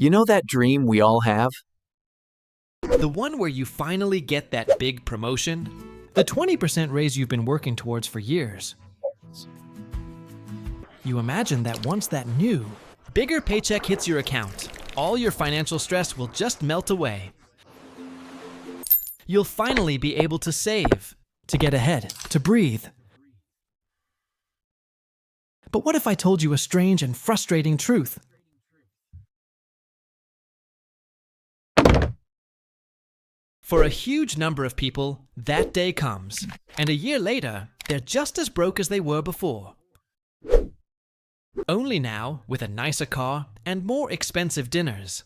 You know that dream we all have? The one where you finally get that big promotion? The 20% raise you've been working towards for years. You imagine that once that new, bigger paycheck hits your account, all your financial stress will just melt away. You'll finally be able to save, to get ahead, to breathe. But what if I told you a strange and frustrating truth? For a huge number of people, that day comes, and a year later, they're just as broke as they were before. Only now with a nicer car and more expensive dinners.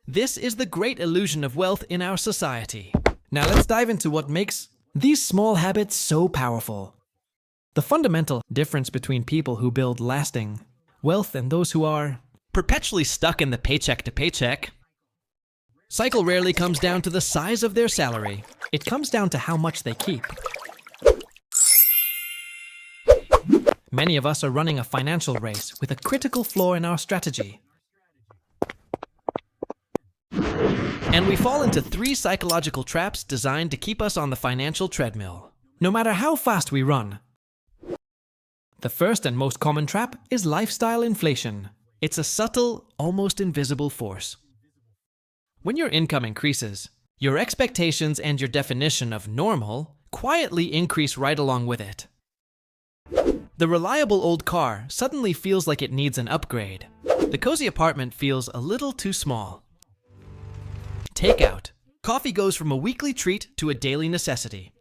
This is the great illusion of wealth in our society. Now let's dive into what makes these small habits so powerful. The fundamental difference between people who build lasting wealth and those who are perpetually stuck in the paycheck to paycheck cycle rarely comes down to the size of their salary. It comes down to how much they keep. Many of us are running a financial race with a critical flaw in our strategy. And we fall into 3 psychological traps designed to keep us on the financial treadmill, no matter how fast we run. The first and most common trap is lifestyle inflation. It's a subtle, almost invisible force. When your income increases, your expectations and your definition of normal quietly increase right along with it. The reliable old car suddenly feels like it needs an upgrade. The cozy apartment feels a little too small. Takeout. Coffee goes from a weekly treat to a daily necessity.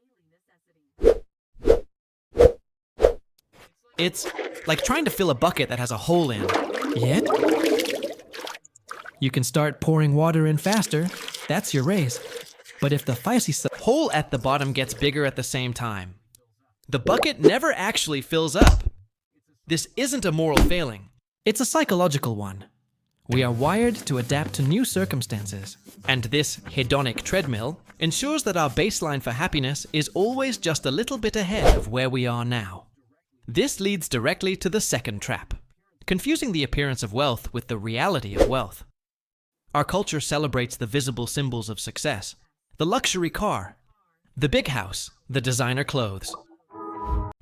It's like trying to fill a bucket that has a hole in. Yet, you can start pouring water in faster. That's your raise. But if the feisty hole at the bottom gets bigger at the same time, the bucket never actually fills up. This isn't a moral failing. It's a psychological one. We are wired to adapt to new circumstances, and this hedonic treadmill ensures that our baseline for happiness is always just a little bit ahead of where we are now. This leads directly to the second trap, confusing the appearance of wealth with the reality of wealth. Our culture celebrates the visible symbols of success, the luxury car, the big house, the designer clothes.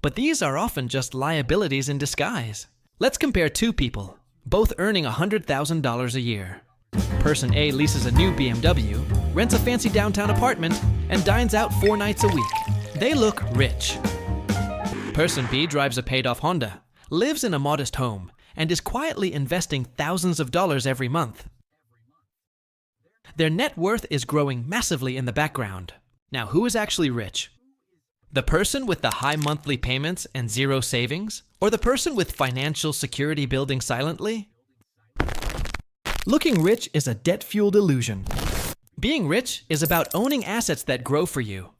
But these are often just liabilities in disguise. Let's compare 2 people, both earning $100,000 a year. Person A leases a new BMW, rents a fancy downtown apartment, and dines out 4 nights a week. They look rich. Person B drives a paid-off Honda, lives in a modest home, and is quietly investing thousands of dollars every month. Their net worth is growing massively in the background. Now, who is actually rich? The person with the high monthly payments and zero savings? Or the person with financial security building silently? Looking rich is a debt-fueled illusion. Being rich is about owning assets that grow for you.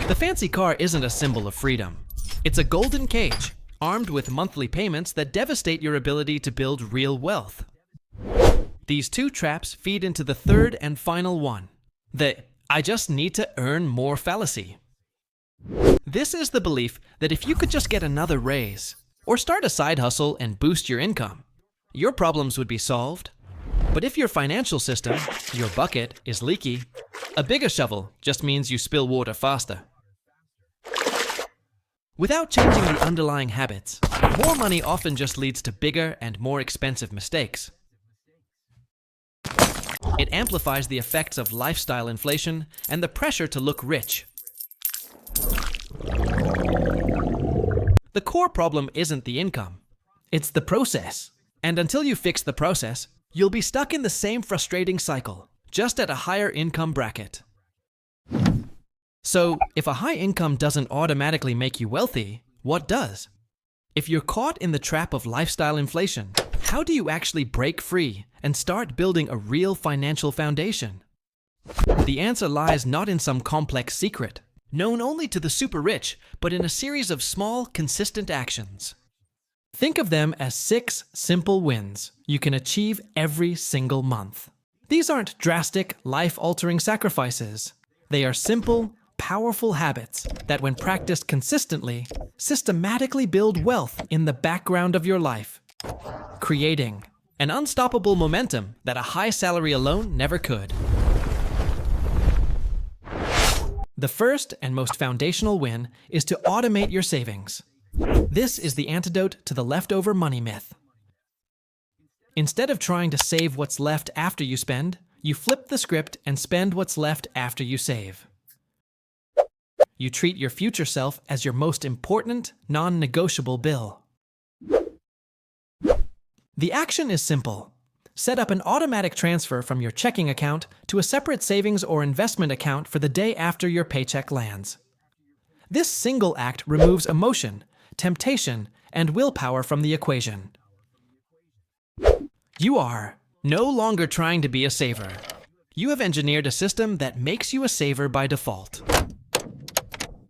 The fancy car isn't a symbol of freedom. It's a golden cage, armed with monthly payments that devastate your ability to build real wealth. These 2 traps feed into the third and final one, the "I just need to earn more" fallacy. This is the belief that if you could just get another raise, or start a side hustle and boost your income, your problems would be solved. But if your financial system, your bucket, is leaky, a bigger shovel just means you spill water faster. Without changing the underlying habits, more money often just leads to bigger and more expensive mistakes. It amplifies the effects of lifestyle inflation and the pressure to look rich. The core problem isn't the income, it's the process. And until you fix the process, you'll be stuck in the same frustrating cycle, just at a higher income bracket. So, if a high income doesn't automatically make you wealthy, what does? If you're caught in the trap of lifestyle inflation, how do you actually break free and start building a real financial foundation? The answer lies not in some complex secret, known only to the super rich, but in a series of small, consistent actions. Think of them as 6 simple wins you can achieve every single month. These aren't drastic, life-altering sacrifices. They are simple, powerful habits that, when practiced consistently, systematically build wealth in the background of your life, creating an unstoppable momentum that a high salary alone never could. The first and most foundational win is to automate your savings. This is the antidote to the leftover money myth. Instead of trying to save what's left after you spend, you flip the script and spend what's left after you save. You treat your future self as your most important, non-negotiable bill. The action is simple. Set up an automatic transfer from your checking account to a separate savings or investment account for the day after your paycheck lands. This single act removes emotion, temptation, and willpower from the equation. You are no longer trying to be a saver. You have engineered a system that makes you a saver by default.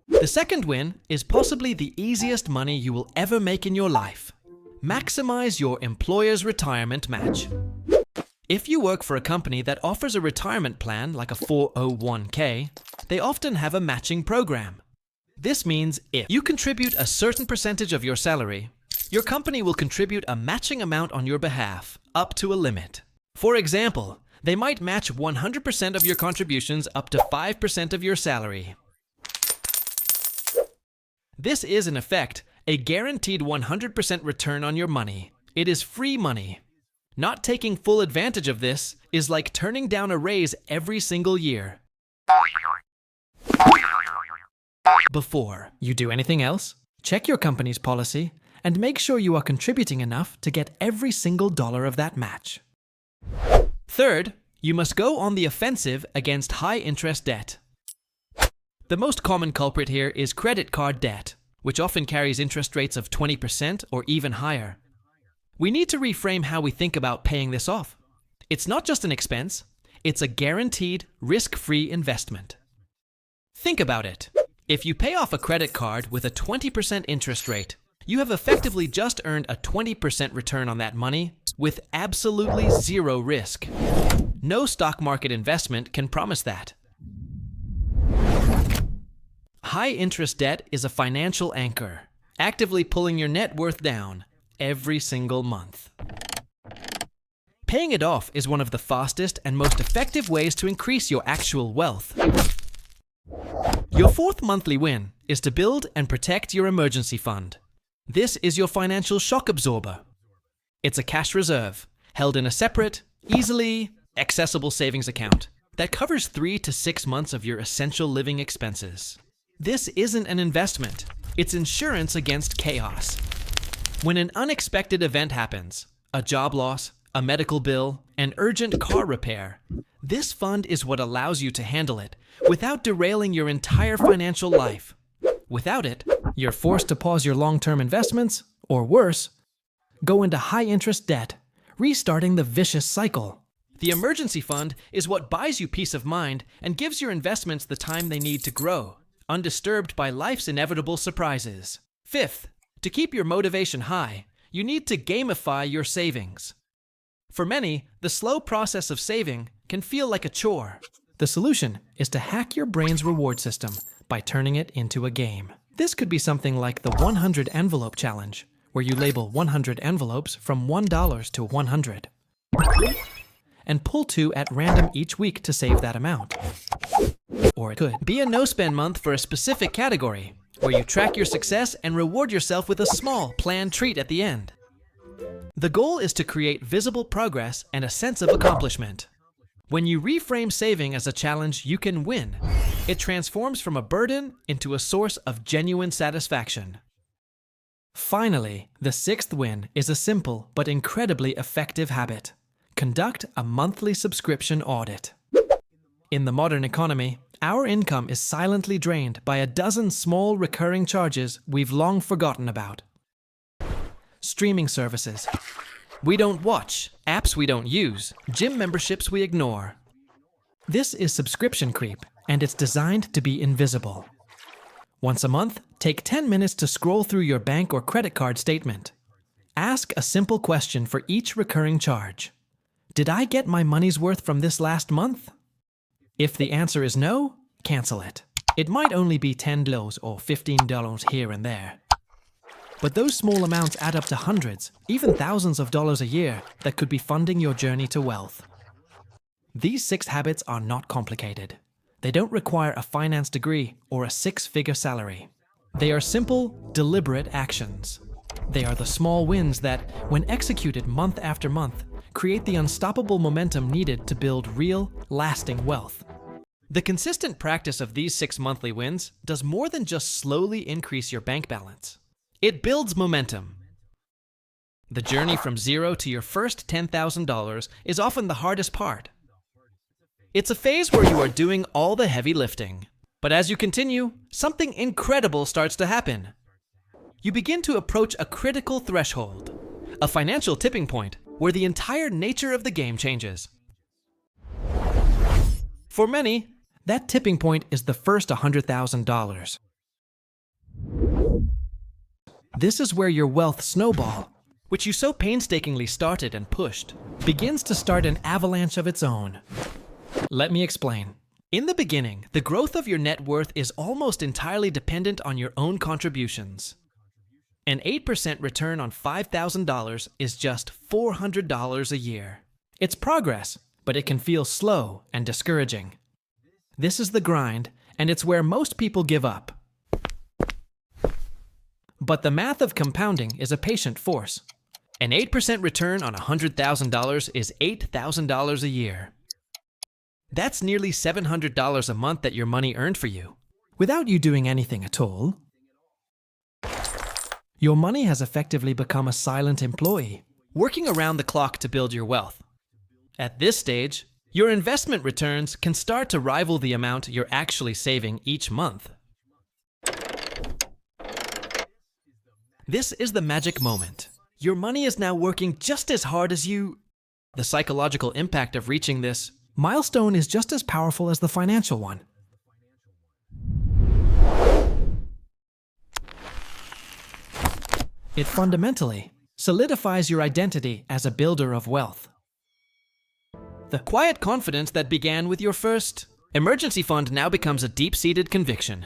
The second win is possibly the easiest money you will ever make in your life. Maximize your employer's retirement match. If you work for a company that offers a retirement plan like a 401k, they often have a matching program. This means if you contribute a certain percentage of your salary, your company will contribute a matching amount on your behalf, up to a limit. For example, they might match 100% of your contributions up to 5% of your salary. This is, in effect, a guaranteed 100% return on your money. It is free money. Not taking full advantage of this is like turning down a raise every single year. Before you do anything else, check your company's policy and make sure you are contributing enough to get every single dollar of that match. Third, you must go on the offensive against high-interest debt. The most common culprit here is credit card debt, which often carries interest rates of 20% or even higher. We need to reframe how we think about paying this off. It's not just an expense, it's a guaranteed, risk-free investment. Think about it. If you pay off a credit card with a 20% interest rate, you have effectively just earned a 20% return on that money with absolutely zero risk. No stock market investment can promise that. High-interest debt is a financial anchor, actively pulling your net worth down every single month. Paying it off is one of the fastest and most effective ways to increase your actual wealth. Your fourth monthly win is to build and protect your emergency fund. This is your financial shock absorber. It's a cash reserve held in a separate, easily accessible savings account that covers 3 to 6 months of your essential living expenses. This isn't an investment, it's insurance against chaos. When an unexpected event happens, a job loss, a medical bill, an urgent car repair, this fund is what allows you to handle it without derailing your entire financial life. Without it, you're forced to pause your long-term investments, or worse, go into high-interest debt, restarting the vicious cycle. The emergency fund is what buys you peace of mind and gives your investments the time they need to grow, undisturbed by life's inevitable surprises. Fifth, to keep your motivation high, you need to gamify your savings. For many, the slow process of saving can feel like a chore. The solution is to hack your brain's reward system by turning it into a game. This could be something like the 100 envelope challenge, where you label 100 envelopes from $1 to 100 and pull 2 at random each week to save that amount. Or it could be a no-spend month for a specific category, where you track your success and reward yourself with a small, planned treat at the end. The goal is to create visible progress and a sense of accomplishment. When you reframe saving as a challenge you can win, it transforms from a burden into a source of genuine satisfaction. Finally, the sixth win is a simple but incredibly effective habit. Conduct a monthly subscription audit. In the modern economy, our income is silently drained by a dozen small recurring charges we've long forgotten about. Streaming services we don't watch, apps we don't use, gym memberships we ignore. This is subscription creep, and it's designed to be invisible. Once a month, take 10 minutes to scroll through your bank or credit card statement. Ask a simple question for each recurring charge. Did I get my money's worth from this last month? If the answer is no, cancel it. It might only be $10 or $15 here and there. But those small amounts add up to hundreds, even thousands of dollars a year that could be funding your journey to wealth. These 6 habits are not complicated. They don't require a finance degree or a 6-figure salary. They are simple, deliberate actions. They are the small wins that, when executed month after month, create the unstoppable momentum needed to build real, lasting wealth. The consistent practice of these 6 monthly wins does more than just slowly increase your bank balance. It builds momentum. The journey from zero to your first $10,000 is often the hardest part. It's a phase where you are doing all the heavy lifting. But as you continue, something incredible starts to happen. You begin to approach a critical threshold, a financial tipping point where the entire nature of the game changes. For many, that tipping point is the first $100,000. This is where your wealth snowball, which you so painstakingly started and pushed, begins to start an avalanche of its own. Let me explain. In the beginning, the growth of your net worth is almost entirely dependent on your own contributions. An 8% return on $5,000 is just $400 a year. It's progress, but it can feel slow and discouraging. This is the grind, and it's where most people give up. But the math of compounding is a patient force. An 8% return on $100,000 is $8,000 a year. That's nearly $700 a month that your money earned for you, without you doing anything at all. Your money has effectively become a silent employee, working around the clock to build your wealth. At this stage, your investment returns can start to rival the amount you're actually saving each month. This is the magic moment. Your money is now working just as hard as you. The psychological impact of reaching this milestone is just as powerful as the financial one. It fundamentally solidifies your identity as a builder of wealth. The quiet confidence that began with your first emergency fund now becomes a deep-seated conviction.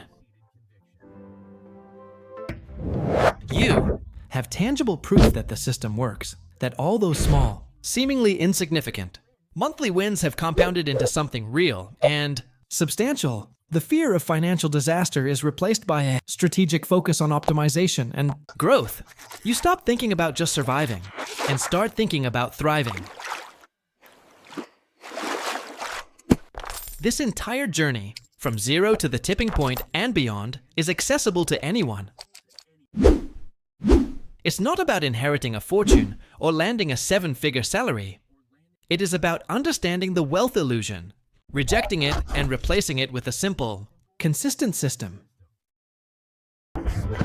You have tangible proof that the system works, that all those small, seemingly insignificant monthly wins have compounded into something real and substantial. The fear of financial disaster is replaced by a strategic focus on optimization and growth. You stop thinking about just surviving and start thinking about thriving. This entire journey, from zero to the tipping point and beyond, is accessible to anyone. It's not about inheriting a fortune or landing a 7-figure salary. It is about understanding the wealth illusion, rejecting it and replacing it with a simple, consistent system.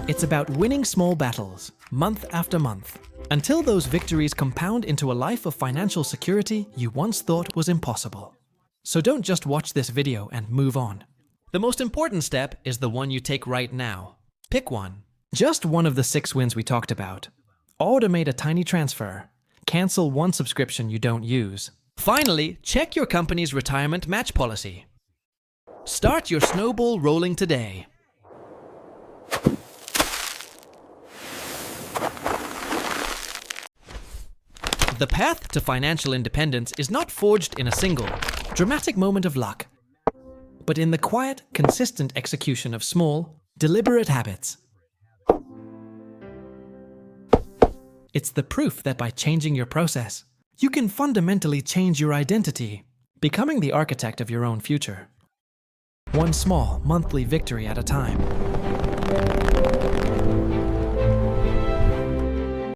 It's about winning small battles, month after month, until those victories compound into a life of financial security you once thought was impossible. So don't just watch this video and move on. The most important step is the one you take right now. Pick one. Just one of the 6 wins we talked about. Automate a tiny transfer. Cancel one subscription you don't use. Finally, check your company's retirement match policy. Start your snowball rolling today. The path to financial independence is not forged in a single, dramatic moment of luck, but in the quiet, consistent execution of small, deliberate habits. It's the proof that by changing your process, you can fundamentally change your identity, becoming the architect of your own future. One small, monthly victory at a time.